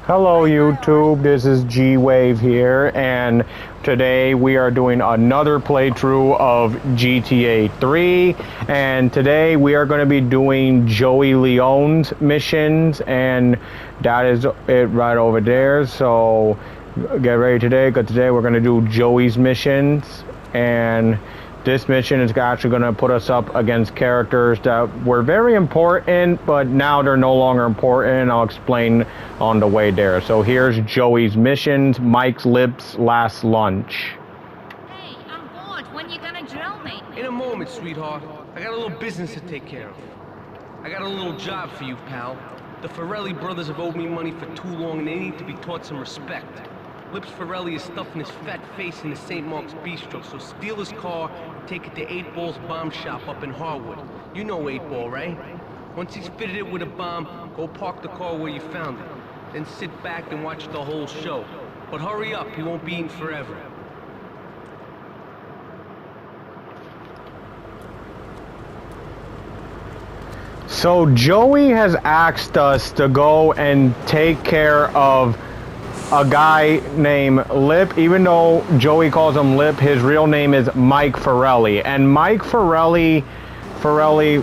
Hello YouTube, this is Gwave here, and today we are doing another playthrough of GTA 3, and today we are going to be doing Joey Leone's missions, and that is it right over there. So get ready today, because today we're going to do Joey's missions, and this mission is actually going to put us up against characters that were very important, but now they're no longer important. I'll explain on the way there. So here's Joey's missions, Mike's Lips last lunch. Hey, I'm bored. When you gonna drill me? In a moment, sweetheart. I got a little business to take care of. I got a little job for you, pal. The Forelli brothers have owed me money for too long and they need to be taught some respect. Lips Forelli is stuffing his fat face in the St. Mark's Bistro, so steal his car and take it to 8 Ball's bomb shop up in Harwood. You know 8 Ball, right? Once he's fitted it with a bomb, go park the car where you found it. Then sit back and watch the whole show. But hurry up, he won't be in forever. So Joey has asked us to go and take care of a guy named Lip. Even though Joey calls him Lip, his real name is Mike Forelli. And Mike Forelli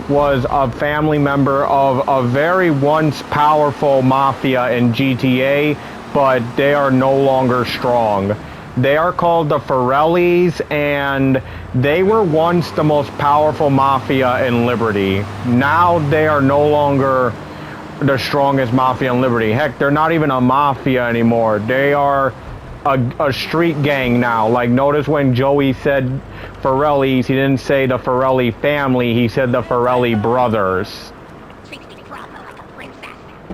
was a family member of a very once powerful mafia in GTA, but they are no longer strong. They are called the Forellis, and they were once the most powerful mafia in Liberty. Now they are no longer the strongest mafia in Liberty. Heck, they're not even a mafia anymore. They are a street gang now. Like, notice when Joey said Forellis, he didn't say the Forelli family, he said the Forelli brothers.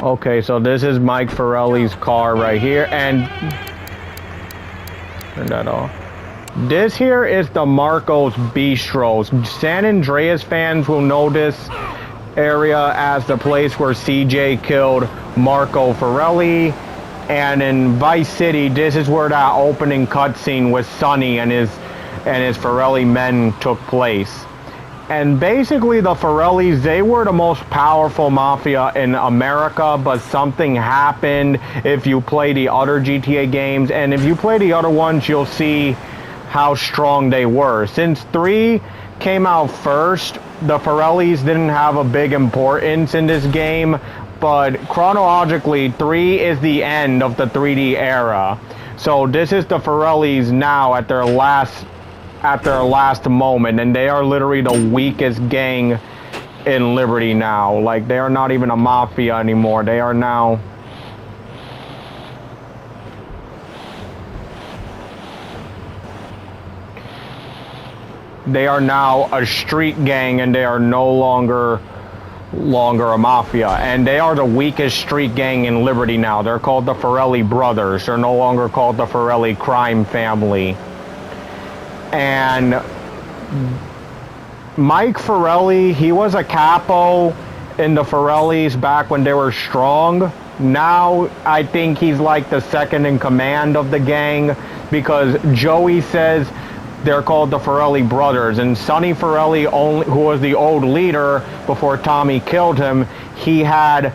Okay, so this is Mike Forelli's car right here, and turn that off. This here is the Marco's Bistro. San Andreas fans will know this area as the place where CJ killed Marco Forelli, and in Vice City, this is where that opening cutscene with Sonny and his Forelli men took place. And basically the Forellis, they were the most powerful mafia in America, but something happened if you play the other GTA games, and if you play the other ones, you'll see how strong they were. Since 3 came out first, the Forellis didn't have a big importance in this game, but chronologically 3 is the end of the 3D era. So this is the Forellis now at their last moment, and they are literally the weakest gang in Liberty now. Like, they are not even a mafia anymore. They are now a street gang, and they are no longer a mafia, and they are the weakest street gang in Liberty now. They're called the Forelli brothers. They're no longer called the Forelli crime family. And Mike Forelli, he was a capo in the Forellis back when they were strong. Now I think he's like the second in command of the gang, because Joey says they're called the Forelli brothers, and Sonny Forelli, who was the old leader before Tommy killed him, he had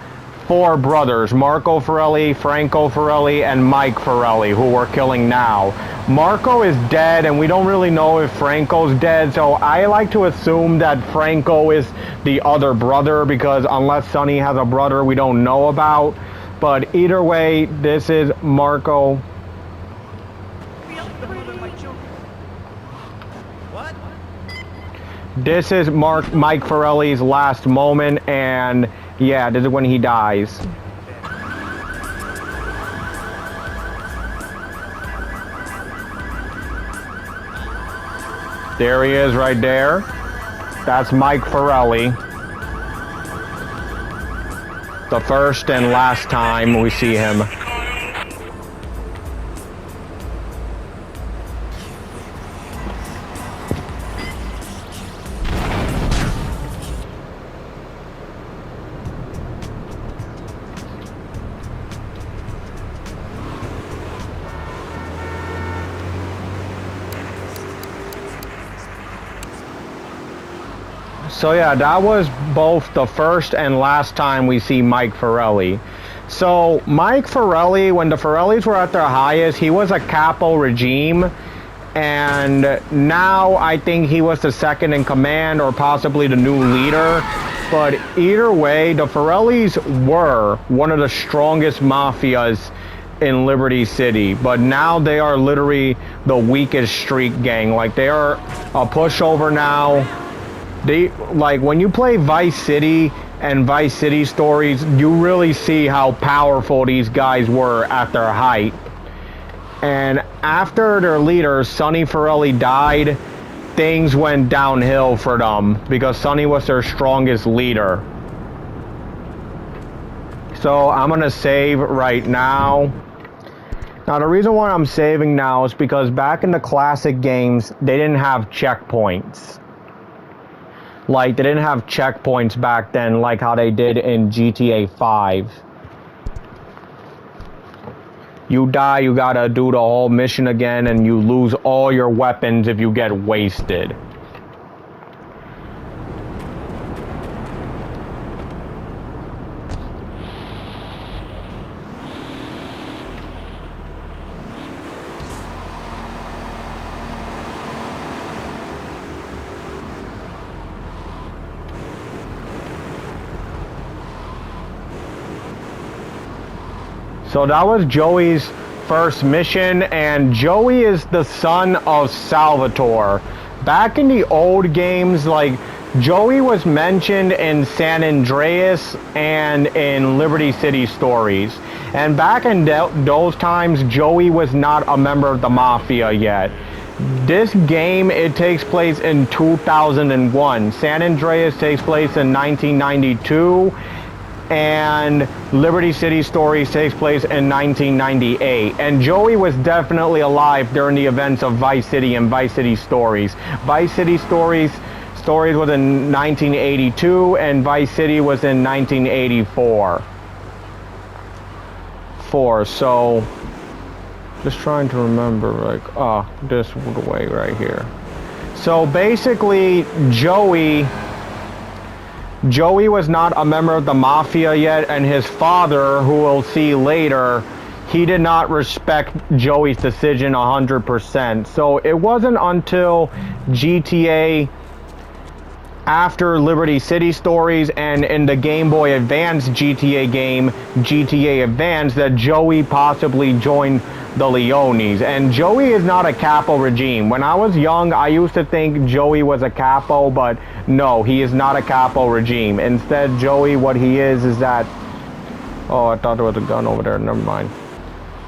4 brothers: Marco Forelli, Franco Forelli, and Mike Forelli, who we're killing now. Marco is dead, and we don't really know if Franco's dead, so I like to assume that Franco is the other brother, because unless Sonny has a brother we don't know about. But either way, this is Marco. This is Mike Forelli's last moment, and yeah, this is when he dies. There he is right there. That's Mike Forelli. The first and last time we see him. So yeah, that was both the first and last time we see Mike Forelli. So Mike Forelli, when the Forellis were at their highest, he was a capo regime, and now I think he was the second in command or possibly the new leader. But either way, the Forellis were one of the strongest mafias in Liberty City, but now they are literally the weakest street gang. Like, they are a pushover now. They, like, when you play Vice City and Vice City Stories, you really see how powerful these guys were at their height. And after their leader, Sonny Forelli, died, things went downhill for them because Sonny was their strongest leader. So I'm gonna save right now. Now the reason why I'm saving now is because back in the classic games, they didn't have checkpoints. Like, they didn't have checkpoints back then like how they did in GTA 5. You die, you gotta do the whole mission again, and you lose all your weapons if you get wasted. So that was Joey's first mission, and Joey is the son of Salvatore. Back in the old games, like, Joey was mentioned in San Andreas and in Liberty City Stories. And back in those times, Joey was not a member of the Mafia yet. This game, it takes place in 2001. San Andreas takes place in 1992. And Liberty City Stories takes place in 1998. And Joey was definitely alive during the events of Vice City and Vice City Stories. Vice City Stories was in 1982, and Vice City was in 1984. So, just trying to remember, like, this way right here. So basically, Joey was not a member of the Mafia yet, and his father, who we'll see later, he did not respect Joey's decision 100%. So it wasn't until GTA, after Liberty City Stories, and in the Game Boy Advance GTA game, GTA Advance, that Joey possibly joined the Leones. And Joey is not a capo regime. When I was young, I used to think Joey was a capo, but no, he is not a capo regime. Instead, Joey, what he is that... Oh, I thought there was a gun over there. Never mind.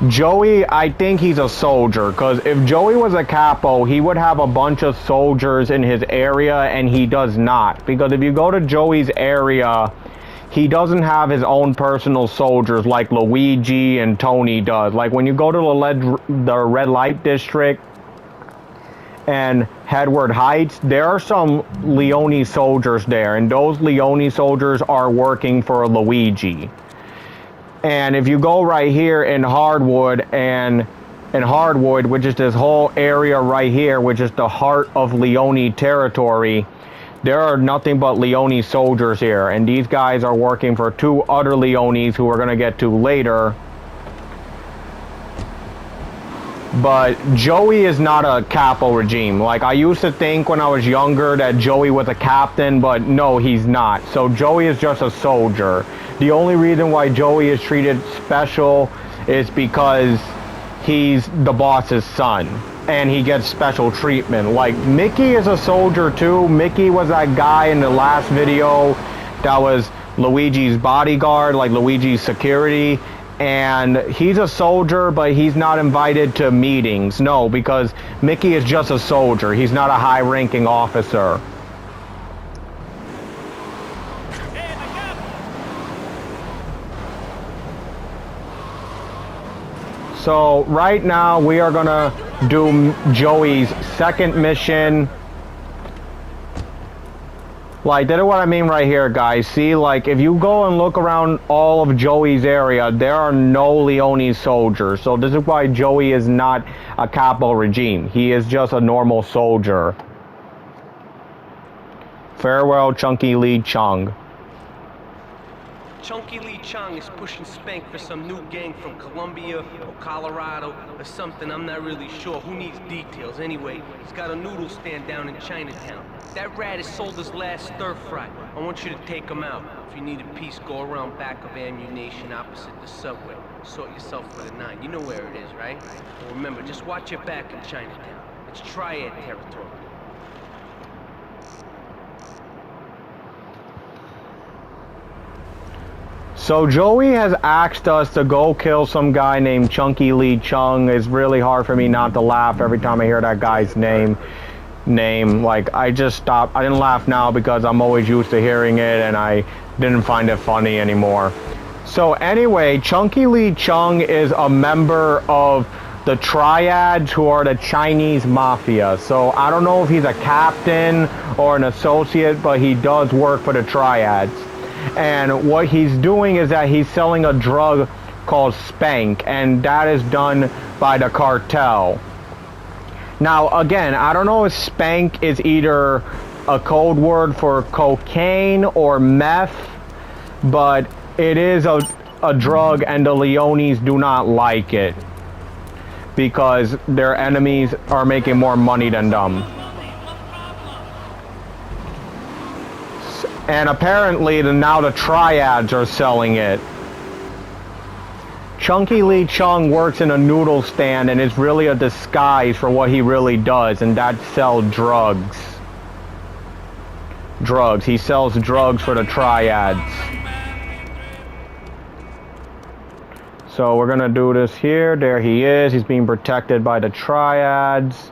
Joey, I think he's a soldier, because if Joey was a capo, he would have a bunch of soldiers in his area, and he does not. Because if you go to Joey's area, he doesn't have his own personal soldiers like Luigi and Tony does. Like, when you go to the red light district and Headward Heights, there are some Leone soldiers there, and those Leone soldiers are working for Luigi. And if you go right here in Hardwood, which is this whole area right here, which is the heart of Leone territory, there are nothing but Leone soldiers here, and these guys are working for two other Leones who we're going to get to later. But Joey is not a capo regime. Like, I used to think when I was younger that Joey was a captain, but no, he's not. So Joey is just a soldier. The only reason why Joey is treated special is because he's the boss's son, and he gets special treatment. Like, Mickey is a soldier too. Mickey was that guy in the last video that was Luigi's bodyguard, like Luigi's security, and he's a soldier, but he's not invited to meetings. No, because Mickey is just a soldier. He's not a high-ranking officer. So right now we are gonna do Joey's second mission. Like, that is what I mean right here, guys. See, like, if you go and look around all of Joey's area, there are no Leone soldiers. So this is why Joey is not a capo regime. He is just a normal soldier. Farewell, Chunky Lee Chung. Chunky Lee Chong is pushing Spank for some new gang from Colombia or Colorado or something, I'm not really sure. Who needs details? Anyway, he's got a noodle stand down in Chinatown. That rat has sold his last stir-fry. I want you to take him out. If you need a piece, go around back of Ammunition opposite the subway. Sort yourself with a 9. You know where it is, right? Well, remember, just watch your back in Chinatown. It's triad territory. So Joey has asked us to go kill some guy named Chunky Lee Chung. It's really hard for me not to laugh every time I hear that guy's name. Like, I just stopped. I didn't laugh now because I'm always used to hearing it and I didn't find it funny anymore. So anyway, Chunky Lee Chung is a member of the Triads, who are the Chinese mafia. So I don't know if he's a captain or an associate, but he does work for the Triads. And what he's doing is that he's selling a drug called Spank, and that is done by the cartel. Now, again, I don't know if Spank is either a code word for cocaine or meth, but it is a drug, and the Leones do not like it because their enemies are making more money than them. And apparently now the Triads are selling it. Chunky Lee Chung works in a noodle stand and is really a disguise for what he really does, and that's sell drugs. He sells drugs for the Triads. So we're gonna do this here. There he is. He's being protected by the Triads.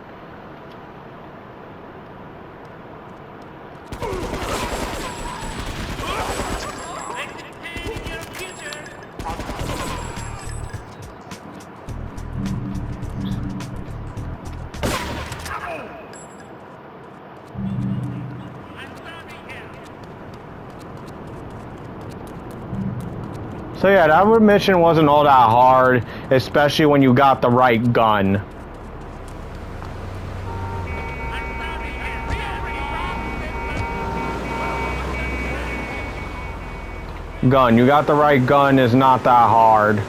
So yeah, that mission wasn't all that hard, especially when you got the right gun. You got the right gun is not that hard.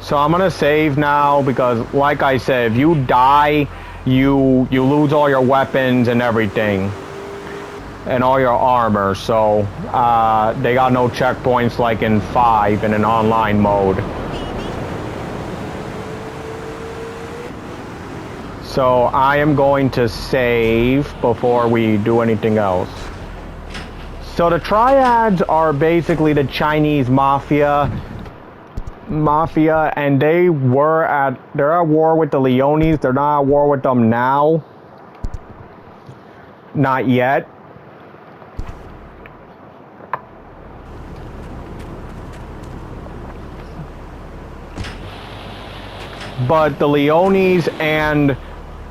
So I'm gonna save now because, like I said, if you die, you lose all your weapons and everything. And all your armor, so they got no checkpoints like in 5 in an online mode. So I am going to save before we do anything else. So the Triads are basically the Chinese mafia, and they're at war with the Leones. They're not at war with them now. Not yet. But the Leones and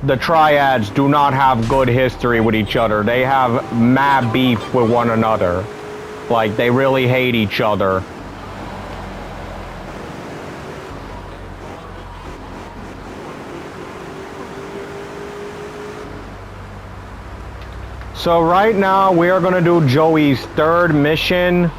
the Triads do not have good history with each other. They have mad beef with one another. Like, they really hate each other. So right now we are going to do Joey's third mission.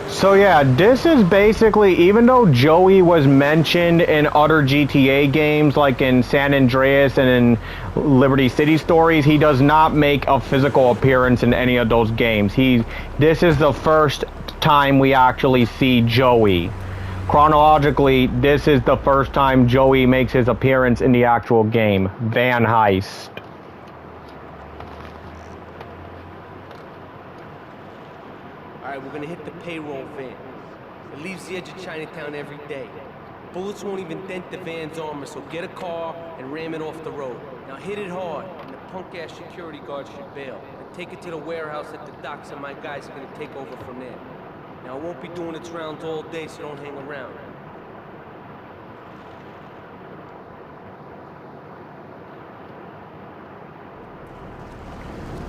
So yeah, this is basically, even though Joey was mentioned in other GTA games like in San Andreas and in Liberty City Stories, he does not make a physical appearance in any of those games. This is the first time we actually see Joey. Chronologically, this is the first time Joey makes his appearance in the actual game, Van Heist. Alright, we're gonna hit the payroll van. It leaves the edge of Chinatown every day. Bullets won't even dent the van's armor, so get a car and ram it off the road. Now hit it hard, and the punk-ass security guards should bail. And take it to the warehouse at the docks, and my guys are gonna take over from there. Now it won't be doing its rounds all day, so don't hang around.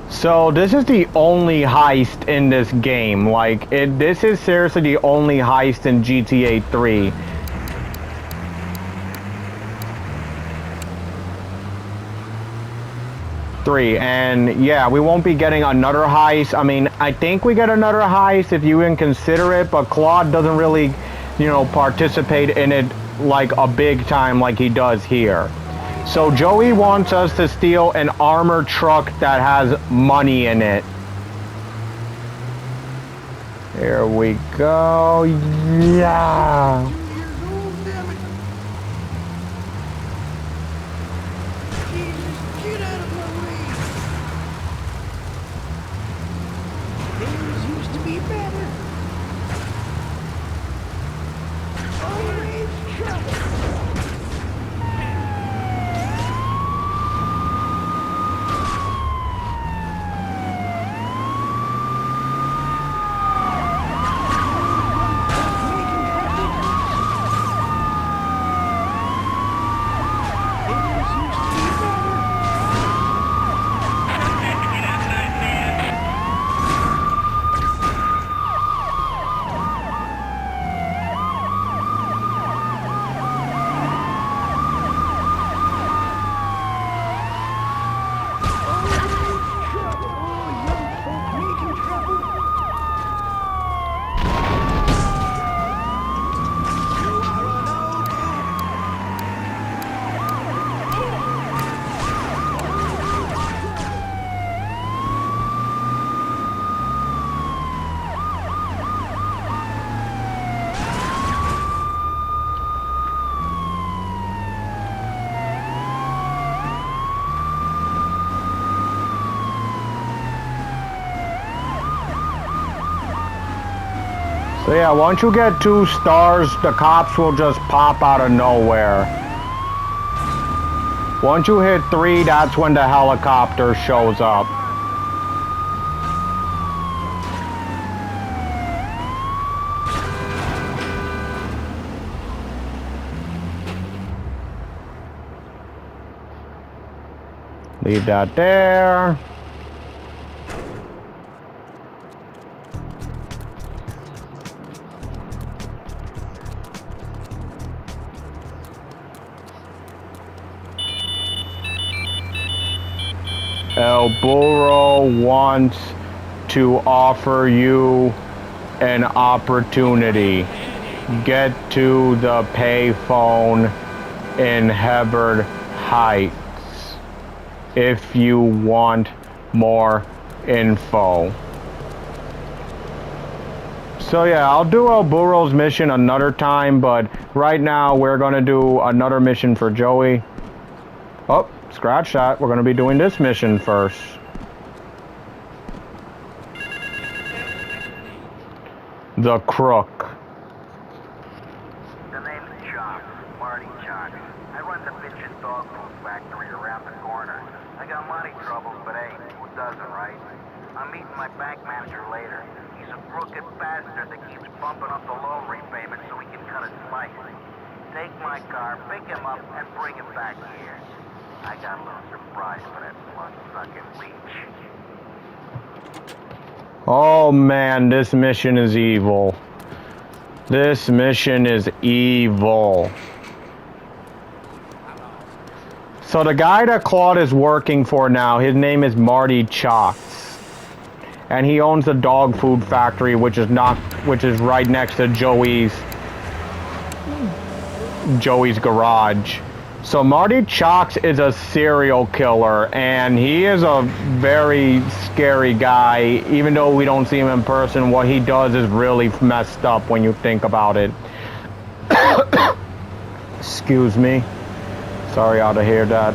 So this is the only heist in this game. Like, this is seriously the only heist in GTA 3. 3. And yeah, we won't be getting another heist. I mean, I think we get another heist if you can consider it, but Claude doesn't really, you know, participate in it like a big time like he does here. So Joey wants us to steal an armored truck that has money in it. Here we go. Yeah. So yeah, once you get 2 stars, the cops will just pop out of nowhere. Once you hit 3, that's when the helicopter shows up. Leave that there. El Burro wants to offer you an opportunity. Get to the payphone in Hebbard Heights if you want more info. So yeah, I'll do El Burro's mission another time, but right now we're gonna do another mission for Joey. Oh, scratch that. We're gonna be doing this mission first. The Crook. The name's Chalk, Marty Chalk. I run the bitchin' dog food factory around the corner. I got money troubles, but hey, who doesn't, right? I'm meeting my bank manager later. He's a crooked bastard that keeps bumping up the loan repayment so he can cut a slice. Take my car, pick him up, and bring him back here. I got a little surprise for that blood-sucking leech. Oh man, this mission is evil. This mission is evil. So the guy that Claude is working for now, his name is Marty Chalks. And he owns the dog food factory, which is right next to Joey's garage. So Marty Chalks is a serial killer, and he is a very scary guy. Even though we don't see him in person, what he does is really messed up when you think about it. Excuse me. Sorry out to hear that.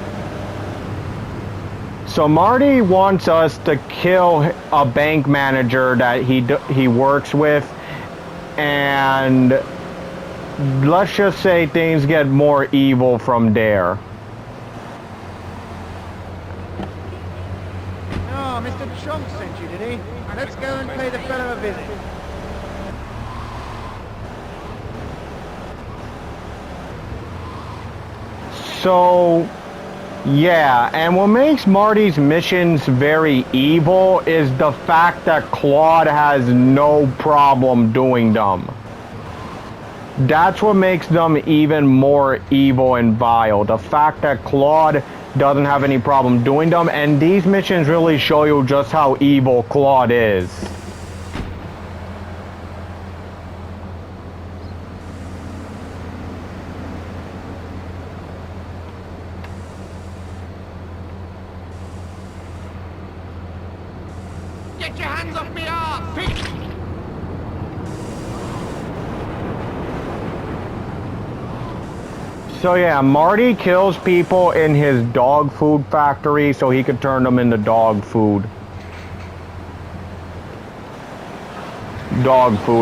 So Marty wants us to kill a bank manager that he works with, and let's just say things get more evil from there. Oh, Mr. Chunk sent you, did he? Let's go and pay the fellow a visit. So, yeah, and what makes Marty's missions very evil is the fact that Claude has no problem doing them. That's what makes them even more evil and vile. The fact that Claude doesn't have any problem doing them, and these missions really show you just how evil Claude is. Get your hands off me arse! So yeah, Marty kills people in his dog food factory so he could turn them into dog food.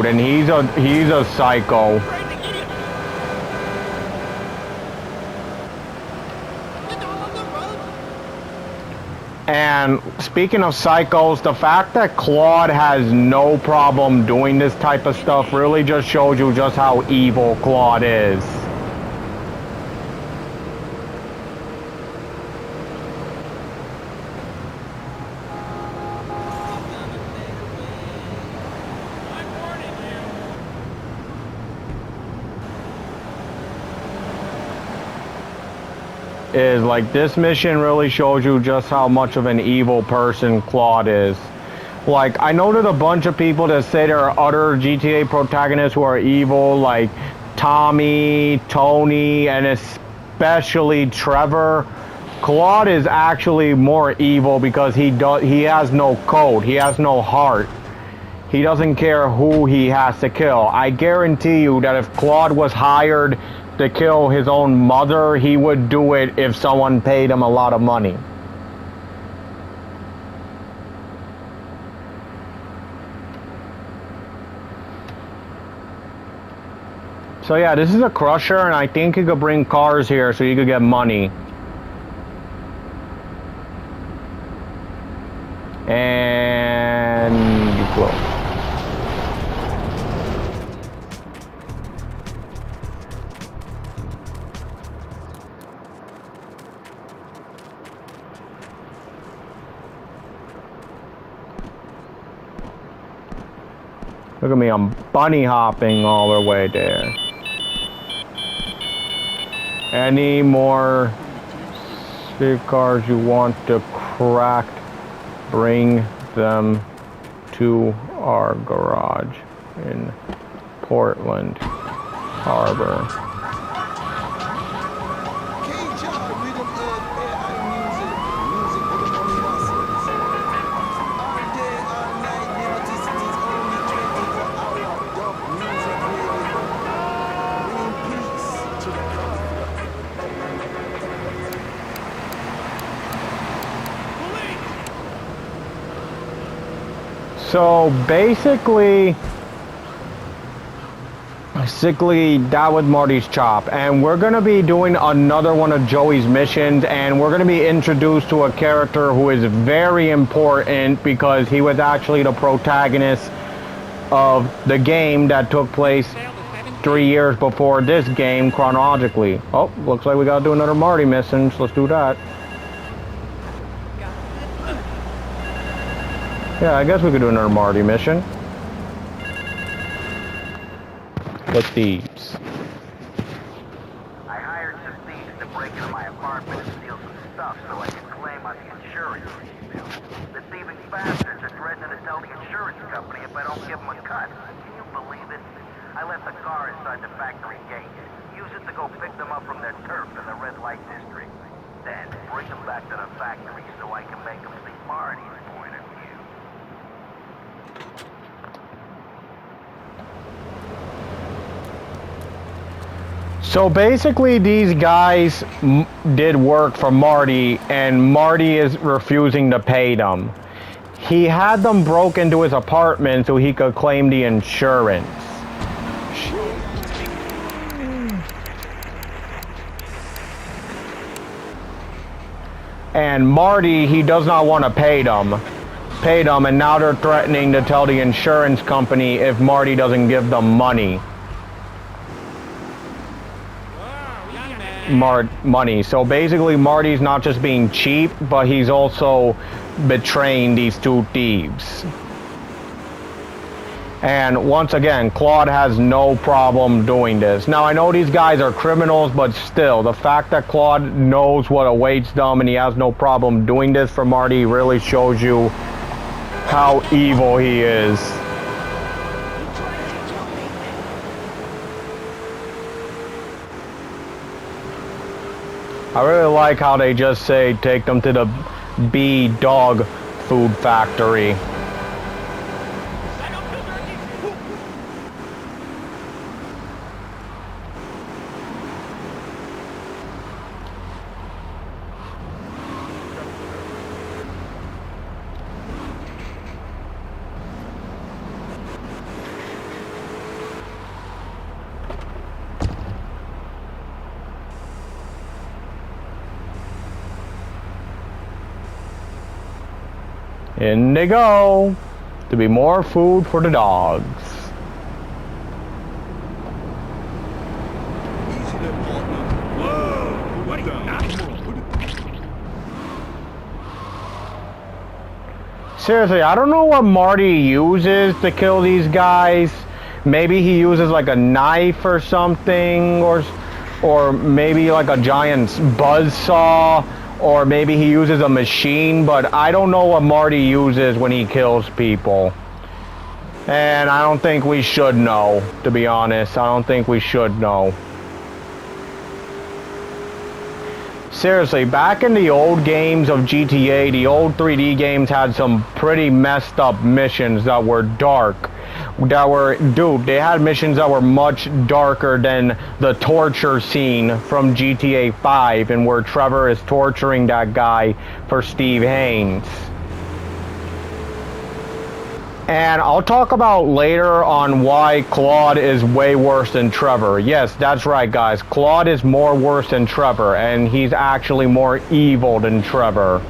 And he's a psycho. And speaking of psychos, the fact that Claude has no problem doing this type of stuff really just shows you just how evil Claude is. Is like this mission really shows you just how much of an evil person Claude is. Like, I know there's a bunch of people that say there are other GTA protagonists who are evil, like Tommy, Tony, and especially Trevor. Claude is actually more evil because he has no code, he has no heart. He doesn't care who he has to kill. I guarantee you that if Claude was hired to kill his own mother, he would do it if someone paid him a lot of money. So yeah, this is a crusher, and I think you could bring cars here so you could get money. And you close. Look at me, I'm bunny hopping all the way there. Any more big cars you want to crack, bring them to our garage in Portland Harbor. So basically that was Marty's chop, and we're gonna be doing another one of Joey's missions, and we're gonna be introduced to a character who is very important because he was actually the protagonist of the game that took place 3 years before this game chronologically. Oh, looks like we gotta do another Marty mission, so let's do that. Yeah, I guess we could do another Marty mission. The thieves. I hired some thieves to break into my apartment and steal some stuff so I could claim on the insurance bill. The thieving bastards are threatening to tell the insurance company if I don't give them a cut. Can you believe it? I left the car inside the factory gate. Use it to go pick them up from their turf in the red light district. Then bring them back to the factory so I can make them see Marty's point of view. So basically these guys did work for Marty, and Marty is refusing to pay them. He had them broke into his apartment so he could claim the insurance. And Marty, he does not want to pay them, and now they're threatening to tell the insurance company if Marty doesn't give them money. Money. So basically Marty's not just being cheap, but he's also betraying these two thieves. And once again, Claude has no problem doing this. Now, I know these guys are criminals, but still, the fact that Claude knows what awaits them and he has no problem doing this for Marty really shows you how evil he is. I really like how they just say, take them to the bee dog food factory. In they go, to be more food for the dogs. Seriously, I don't know what Marty uses to kill these guys. Maybe he uses like a knife or something, or maybe like a giant buzzsaw. Or maybe he uses a machine, but I don't know what Marty uses when he kills people. And I don't think we should know, to be honest. I don't think we should know. Seriously, back in the old games of GTA, the old 3D games had some pretty messed up missions that were dark. Dude, they had missions that were much darker than the torture scene from GTA 5 and where Trevor is torturing that guy for Steve Haynes. And I'll talk about later on why Claude is way worse than Trevor. Yes, that's right, guys. Claude is more worse than Trevor, and he's actually more evil than Trevor.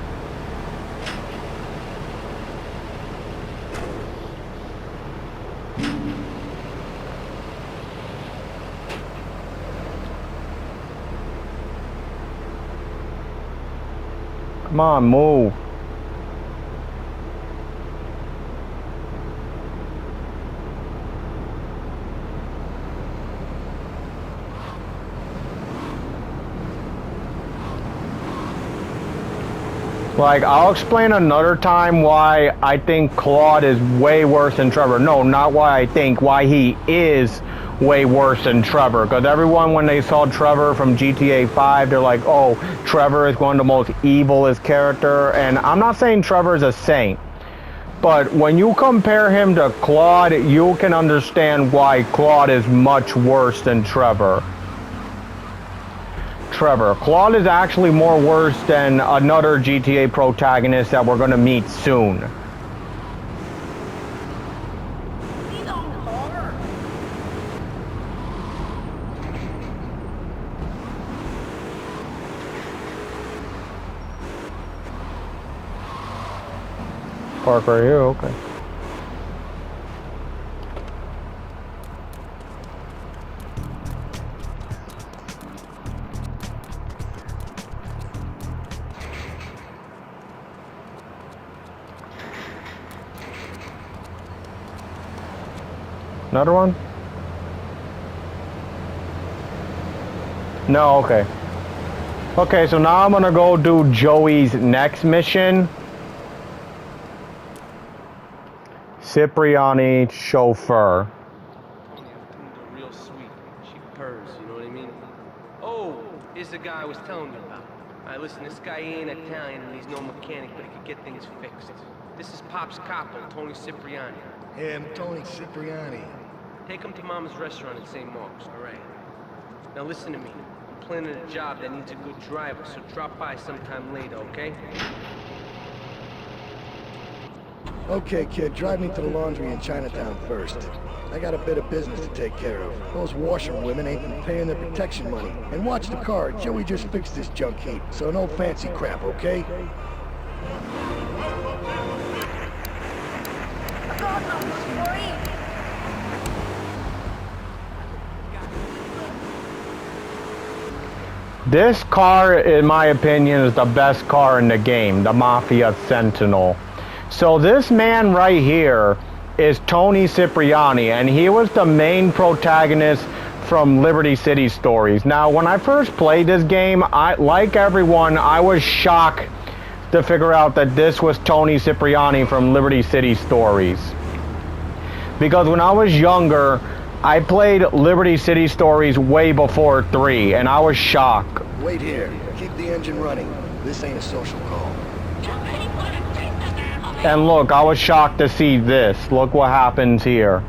Come on, move. Like, I'll explain another time why I think Claude is way worse than Trevor. No, not why I think, why he is way worse than Trevor. Because everyone, when they saw Trevor from GTA 5, they're like, oh, Trevor is one of the most evilest character. And I'm not saying Trevor is a saint. But when you compare him to Claude, you can understand why Claude is much worse than Trevor. Claude is actually more worse than another GTA protagonist that we're gonna meet soon. Park right here, okay. Another one? No, okay. Okay, so now I'm gonna go do Joey's next mission. Cipriani chauffeur. Real sweet. She purrs, you know what I mean? Oh, here's the guy I was telling you about. Alright, listen, this guy ain't Italian and he's no mechanic, but he could get things fixed. This is Pop's capo, Tony Cipriani. Yeah, I'm Tony Cipriani. Take him to Mama's restaurant in St. Mark's, alright? Now listen to me. I'm planning a job that needs a good driver, so drop by sometime later, okay? Okay, kid, drive me to the laundry in Chinatown first. I got a bit of business to take care of. Those washerwomen ain't been paying their protection money. And watch the car, Joey just fixed this junk heap, so no fancy crap, okay? This car, in my opinion, is the best car in the game, the Mafia Sentinel. So this man right here is Tony Cipriani, and he was the main protagonist from Liberty City Stories. Now, when I first played this game, like everyone, I was shocked to figure out that this was Tony Cipriani from Liberty City Stories. Because when I was younger, I played Liberty City Stories way before 3, and I was shocked. Wait here. Keep the engine running. This ain't a social call. And look, I was shocked to see this. Look what happens here.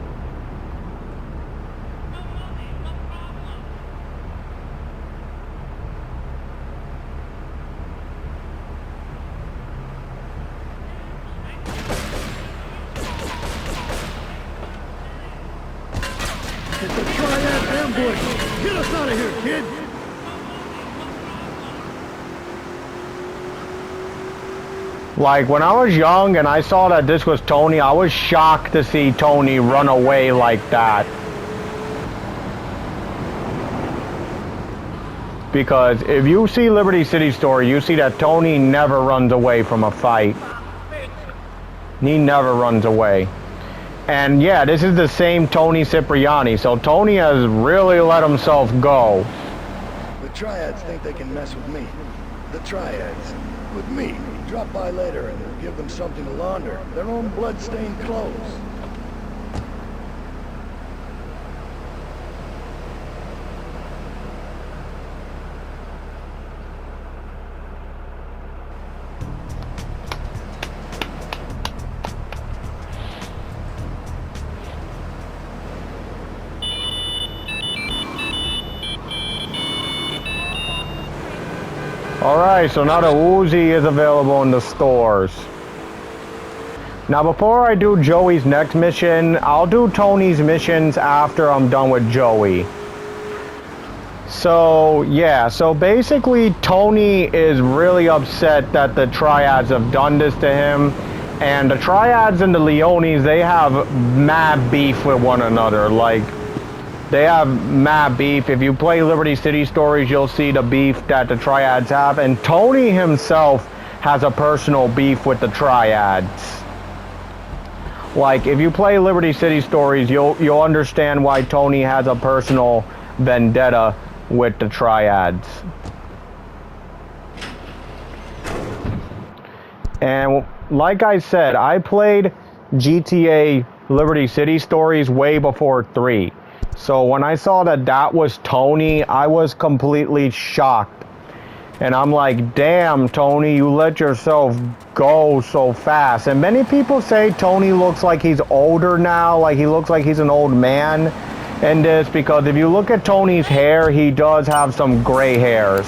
It's a triad ambush! Get us out of here, kid! Like, when I was young and I saw that this was Tony, I was shocked to see Tony run away like that. Because if you see Liberty City Story, you see that Tony never runs away from a fight. He never runs away. And yeah, this is the same Tony Cipriani, so Tony has really let himself go. The Triads think they can mess with me. The Triads. With me. Drop by later and we'll give them something to launder. Their own blood-stained clothes. Alright, so now the Uzi is available in the stores. Now before I do Joey's next mission, I'll do Tony's missions after I'm done with Joey. So yeah, so basically Tony is really upset that the Triads have done this to him. And the Triads and the Leones, they have mad beef with one another. Like, they have mad beef. If you play Liberty City Stories, you'll see the beef that the Triads have. And Tony himself has a personal beef with the Triads. Like, if you play Liberty City Stories, you'll understand why Tony has a personal vendetta with the Triads. And like I said, I played GTA Liberty City Stories way before 3. So when I saw that that was Tony, I was completely shocked. And I'm like, damn, Tony, you let yourself go so fast. And many people say Tony looks like he's older now, like he looks like he's an old man in this, because if you look at Tony's hair, he does have some gray hairs.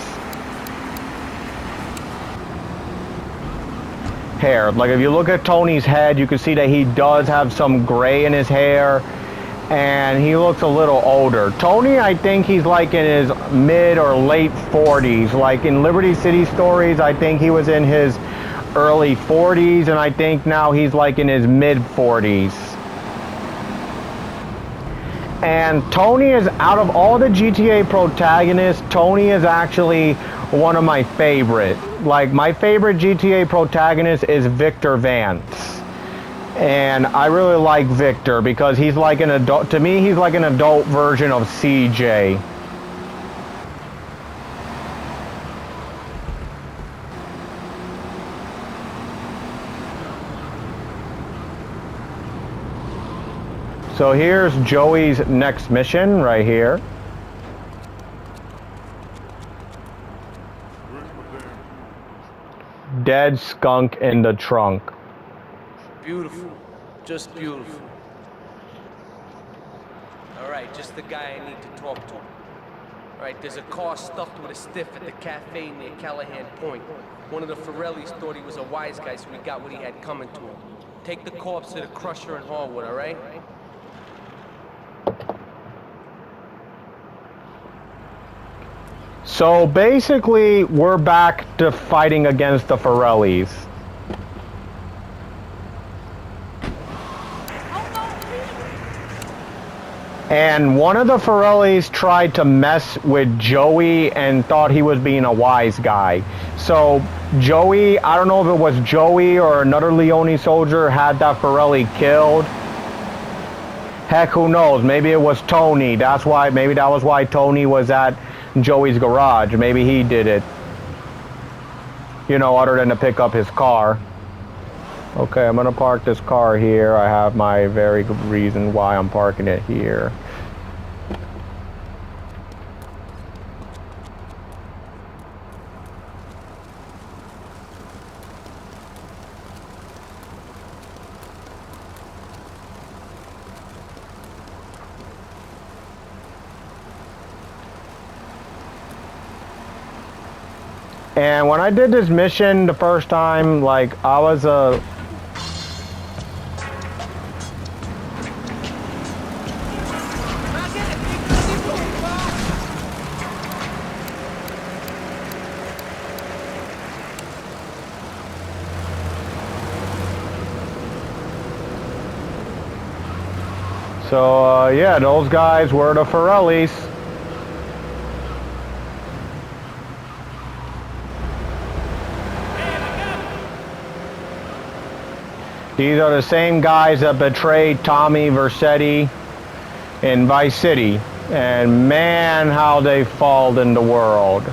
Like if you look at Tony's head, you can see that he does have some gray in his hair. And he looks a little older. Tony, I think he's like in his mid or late 40s. Like in Liberty City Stories, I think he was in his early 40s, and I think now he's like in his mid 40s. And Tony is, out of all the GTA protagonists, Tony is actually one of my favorite. Like, my favorite GTA protagonist is Victor Vance. And I really like Victor because he's like an adult. To me, he's like an adult version of CJ. So here's Joey's next mission right here. Dead skunk in the trunk. Beautiful. Just beautiful. Alright, just the guy I need to talk to. Alright, there's a car stuffed with a stiff at the cafe near Callahan Point. One of the Forellis thought he was a wise guy, so he got what he had coming to him. Take the corpse to the crusher in Harwood, alright? So basically, we're back to fighting against the Forellis. And one of the Forellis tried to mess with Joey and thought he was being a wise guy. So Joey, I don't know if it was Joey or another Leone soldier, had that Forelli killed. Heck, who knows? Maybe it was Tony. Maybe that was why Tony was at Joey's garage. Maybe he did it. You know, other than to pick up his car. Okay, I'm gonna park this car here. I have my very good reason why I'm parking it here. And when I did this mission the first time, like, I was a... So, yeah, those guys were the Forellis. These are the same guys that betrayed Tommy Vercetti in Vice City. And man, how they fall in the world.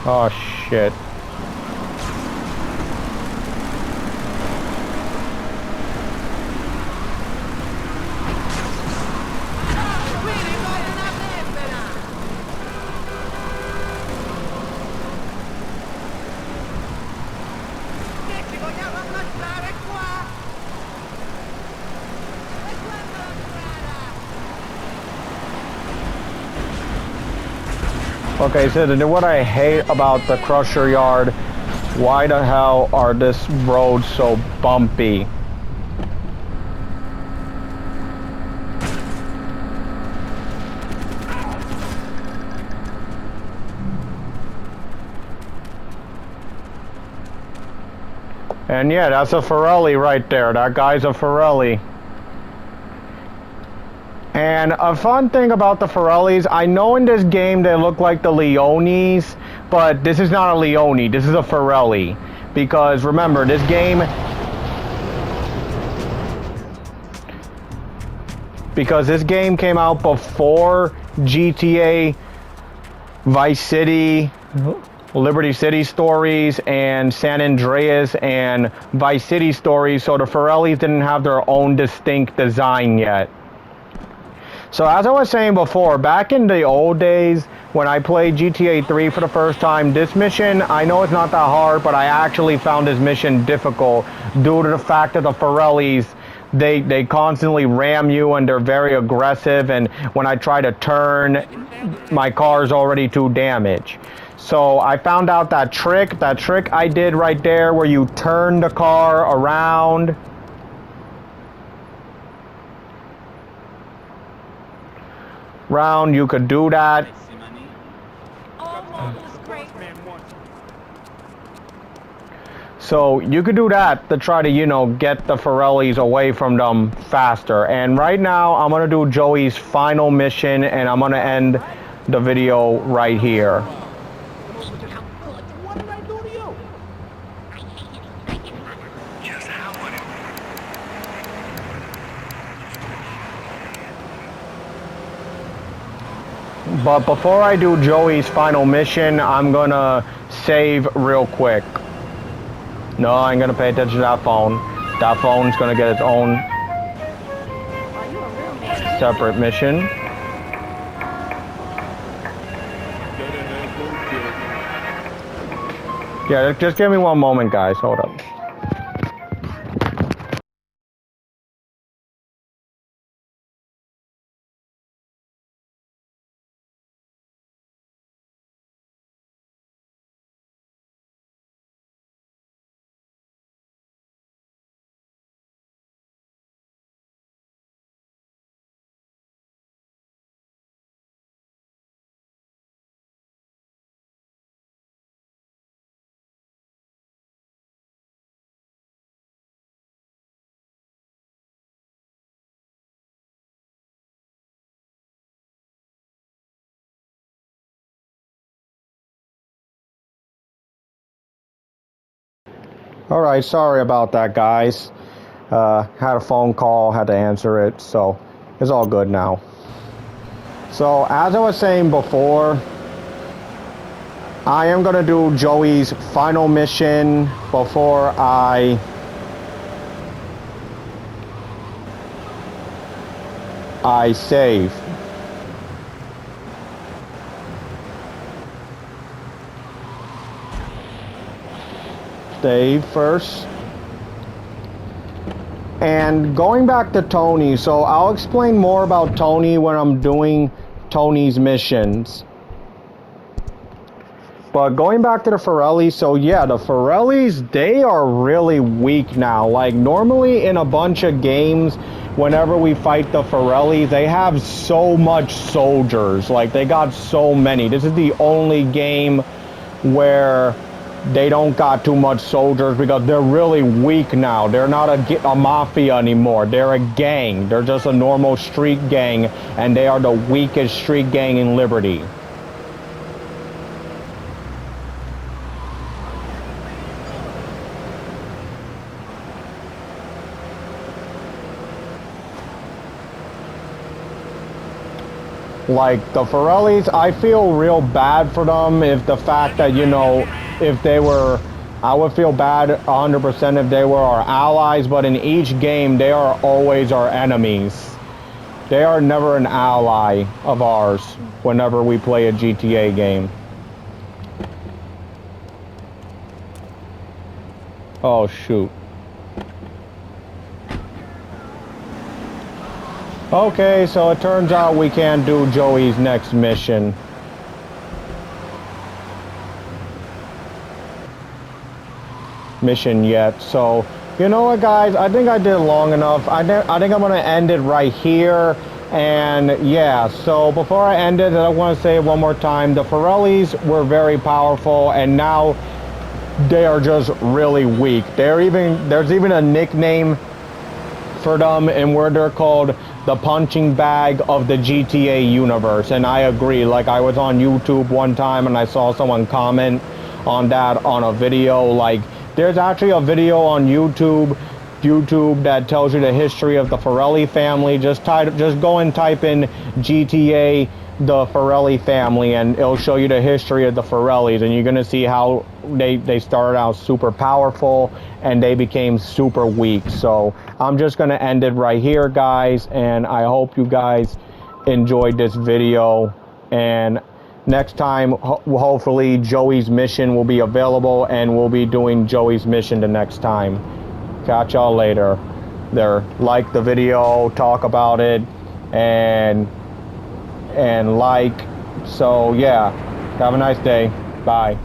Oh, shit. Okay, so what I hate about the Crusher Yard, why the hell are this road so bumpy? And yeah, that's a Forelli right there. That guy's a Forelli. And a fun thing about the Forellis, I know in this game they look like the Leones, but this is not a Leone, this is a Forelli. Because remember, this game... Because this game came out before GTA, Vice City, Liberty City Stories, and San Andreas and Vice City Stories, so the Forellis didn't have their own distinct design yet. So as I was saying before, back in the old days, when I played GTA 3 for the first time, this mission, I know it's not that hard, but I actually found this mission difficult due to the fact that the Forellis, they constantly ram you and they're very aggressive, and when I try to turn, my car's already too damaged. So I found out that trick I did right there where you turn the car around. You could do that. So you could do that to try to, you know, get the Forellis away from them faster. And right now I'm gonna do Joey's final mission and I'm gonna end the video right here. What did I do to you? But before I do Joey's final mission, I'm gonna save real quick. No, I ain't gonna pay attention to that phone. That phone's gonna get its own separate mission. Yeah, just give me one moment, guys. Hold up. Alright, sorry about that, guys. Had a phone call, had to answer it, so it's all good now. So, as I was saying before, I am gonna do Joey's final mission before I save. Save first. And going back to Tony, so I'll explain more about Tony when I'm doing Tony's missions. But going back to the Forelli, so yeah, the Forellis, they are really weak now. Like, normally in a bunch of games, whenever we fight the Forellis, they have so much soldiers. Like, they got so many. This is the only game where they don't got too much soldiers because they're really weak now. They're not a mafia anymore. They're a gang. They're just a normal street gang, and they are the weakest street gang in Liberty. Like, the Forellis, I feel real bad for them if the fact that, you know, if they were, I would feel bad 100% if they were our allies, but in each game, they are always our enemies. They are never an ally of ours whenever we play a GTA game. Oh, shoot. Okay, so it turns out we can't do Joey's next mission. Yet. So, you know what, guys? I think I did long enough. I think I'm going to end it right here. And yeah, so before I end it, I want to say one more time, the Forellis were very powerful, and now they are just really weak. There's even a nickname for them, and where they're called the punching bag of the GTA universe. And I agree. Like, I was on YouTube one time and I saw someone comment on that on a video. Like, there's actually a video on YouTube that tells you the history of the Forelli family. Just go and type in GTA the Forelli family, and it'll show you the history of the Forellis, and you're gonna see how they started out super powerful and they became super weak. So I'm just gonna end it right here, guys, and I hope you guys enjoyed this video. And next time, hopefully Joey's mission will be available, and we'll be doing Joey's mission the next time. Catch y'all later. Like the video, talk about it, and like. So yeah, have a nice day. Bye.